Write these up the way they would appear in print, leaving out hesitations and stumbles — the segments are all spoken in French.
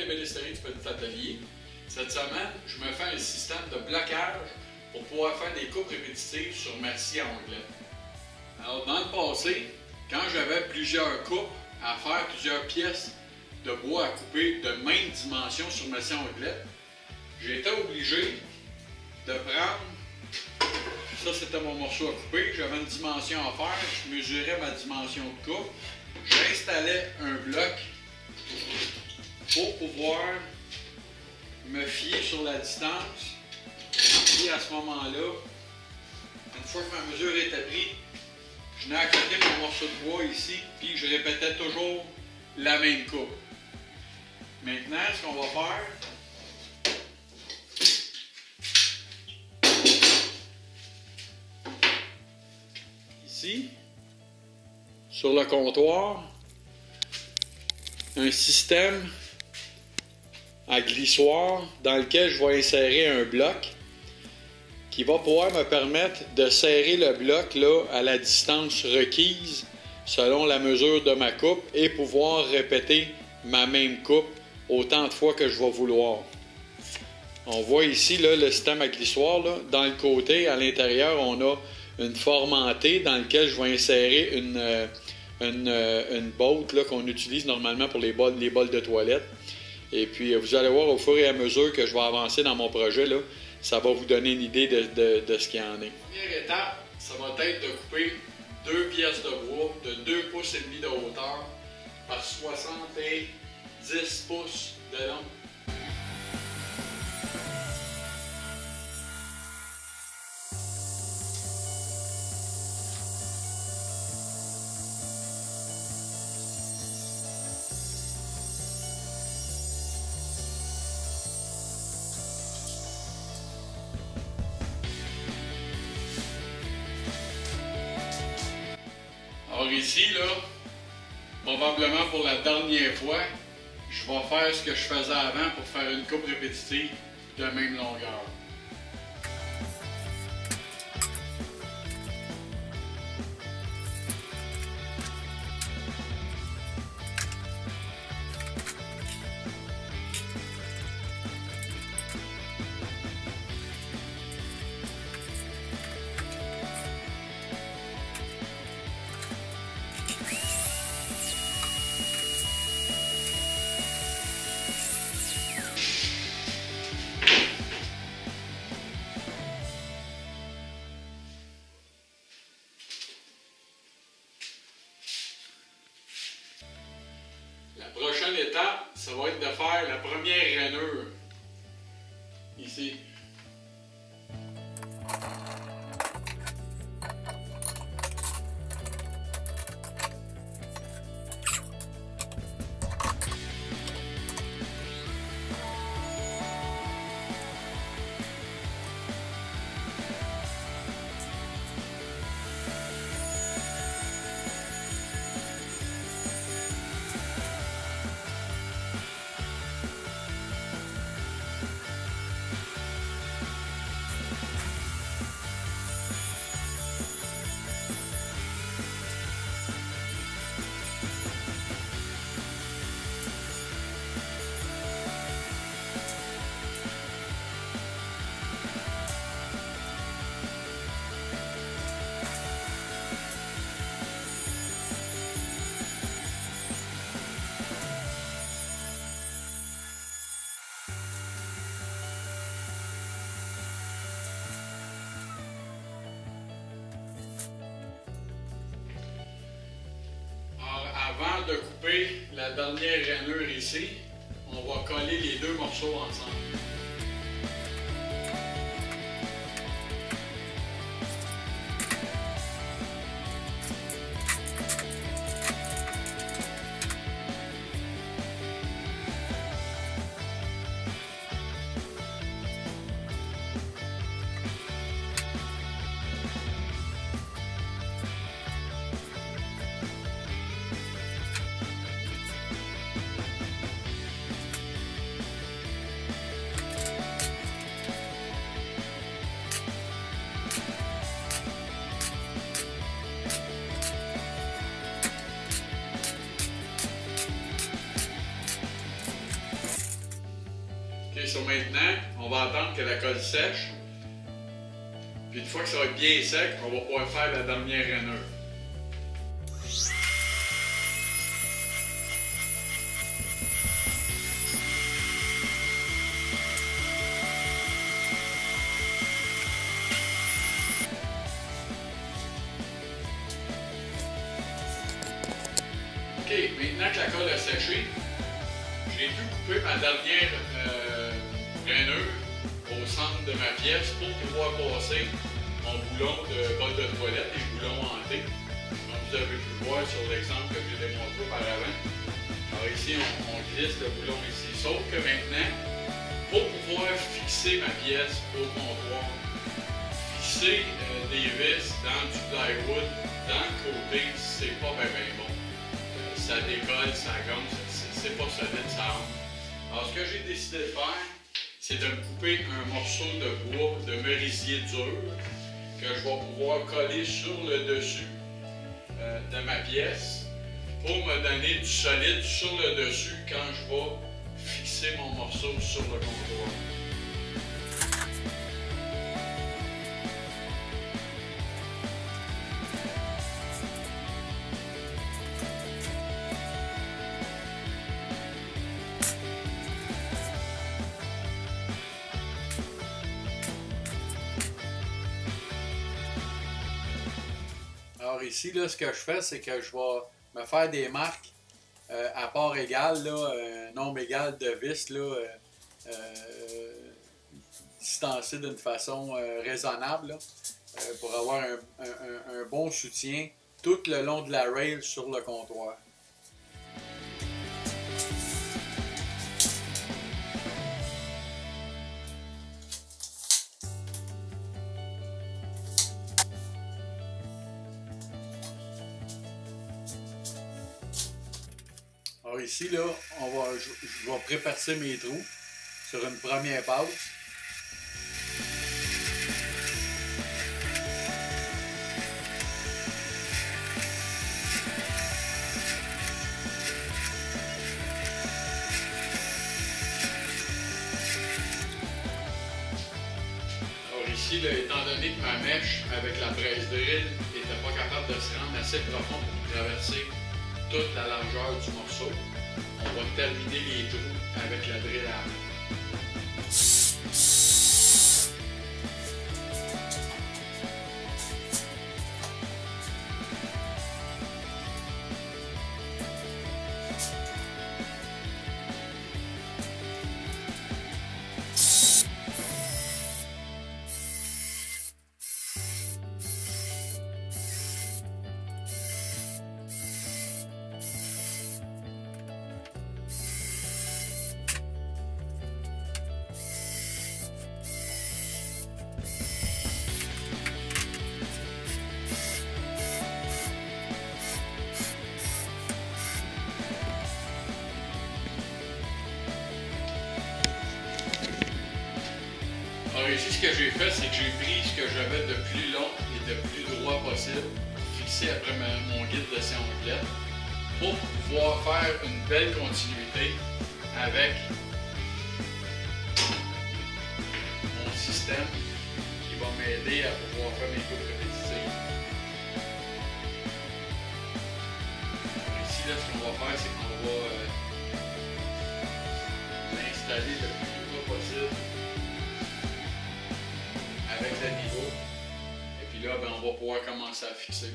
ébénisterie du Petit Atelier. Cette semaine, je me fais un système de blocage pour pouvoir faire des coupes répétitives sur ma scie à onglet. Alors, dans le passé, quand j'avais plusieurs coupes à faire, plusieurs pièces de bois à couper de même dimension sur ma scie à onglet, j'étais obligé de prendre, ça c'était mon morceau à couper, j'avais une dimension à faire, je mesurais ma dimension de coupe, j'installais un bloc pour pouvoir me fier sur la distance. Et à ce moment-là, une fois que ma mesure était prise, je venais à côté mon morceau de bois ici, puis je répétais toujours la même coupe. Maintenant, ce qu'on va faire, ici, sur le comptoir, un système à glissoire dans lequel je vais insérer un bloc qui va pouvoir me permettre de serrer le bloc là, à la distance requise selon la mesure de ma coupe et pouvoir répéter ma même coupe autant de fois que je vais vouloir. On voit ici là, le système à glissoire. Là. Dans le côté, à l'intérieur, on a une forme en T dans laquelle je vais insérer une botte là, qu'on utilise normalement pour les bols de toilette. Et puis, vous allez voir au fur et à mesure que je vais avancer dans mon projet, là, ça va vous donner une idée de ce qu'il y en est. La première étape, ça va être de couper 2 pièces de bois de 2 pouces et demi de hauteur par 70 pouces de long. Alors ici, là, probablement pour la dernière fois, je vais faire ce que je faisais avant pour faire une coupe répétitive de même longueur. La prochaine étape, ça va être de faire la première rainure. Ici. Avant de couper la dernière rainure ici, on va coller les deux morceaux ensemble. Ok, so maintenant, on va attendre que la colle sèche. Puis une fois que ça va être bien sec, on va pouvoir faire la dernière rainure. Ok, maintenant que la colle a séché, j'ai pu couper ma dernière rainure au centre de ma pièce pour pouvoir passer mon boulon de bol de toilette et boulon hanté, comme vous avez pu le voir sur l'exemple que j'ai démontré auparavant. Alors ici, on glisse le boulon ici. Sauf que maintenant, pour pouvoir fixer ma pièce au comptoir, fixer des vis dans du plywood, dans le côté, c'est pas bien bon. Ça décolle, ça gomme, c'est pas solide, ça rentre. Alors ce que j'ai décidé de faire, c'est de me couper un morceau de bois de merisier dur que je vais pouvoir coller sur le dessus de ma pièce pour me donner du solide sur le dessus quand je vais fixer mon morceau sur le comptoir. Alors ici, là, ce que je fais, c'est que je vais me faire des marques à part égale, là, nombre égal de vis, là, distancées d'une façon raisonnable, là, pour avoir un bon soutien tout le long de la rail sur le comptoir. Alors ici, là, je vais prépercer mes trous sur une première passe. Alors ici, là, étant donné que ma mèche avec la presse drill n'était pas capable de se rendre assez profond pour traverser toute la largeur du morceau, on va terminer les trous avec la drill à main. Alors ici, ce que j'ai fait, c'est que j'ai pris ce que j'avais de plus long et de plus droit possible, fixé après mon guide de séanglette, pour pouvoir faire une belle continuité avec mon système qui va m'aider à pouvoir faire mes coupes répétitives. Alors ici, là, ce qu'on va faire, c'est qu'on va l'installer le plus droit possible avec le niveau. Et puis là, ben, on va pouvoir commencer à fixer.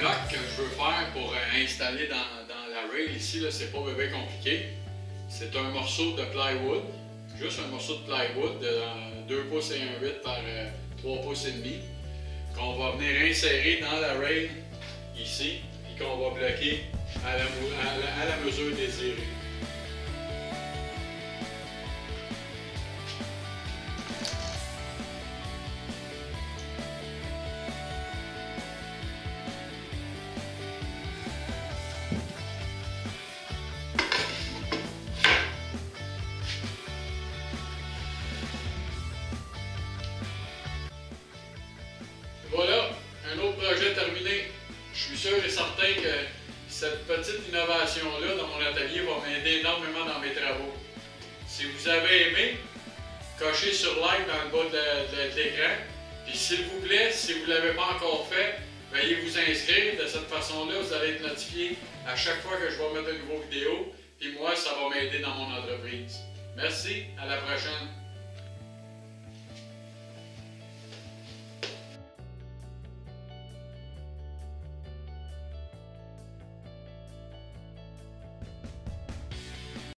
bloc que je veux faire pour installer dans la rail ici, c'est pas bébé compliqué. C'est un morceau de plywood, juste un morceau de plywood de 2 pouces et 1/8 par 3 pouces et demi, qu'on va venir insérer dans la rail ici, et qu'on va bloquer à la mesure désirée. Voilà, un autre projet terminé. Je suis sûr et certain que cette petite innovation-là dans mon atelier va m'aider énormément dans mes travaux. Si vous avez aimé, cochez sur like dans le bas de l'écran. Puis s'il vous plaît, si vous ne l'avez pas encore fait, veuillez vous inscrire. De cette façon-là, vous allez être notifié à chaque fois que je vais mettre une nouvelle vidéo. Puis moi, ça va m'aider dans mon entreprise. Merci, à la prochaine.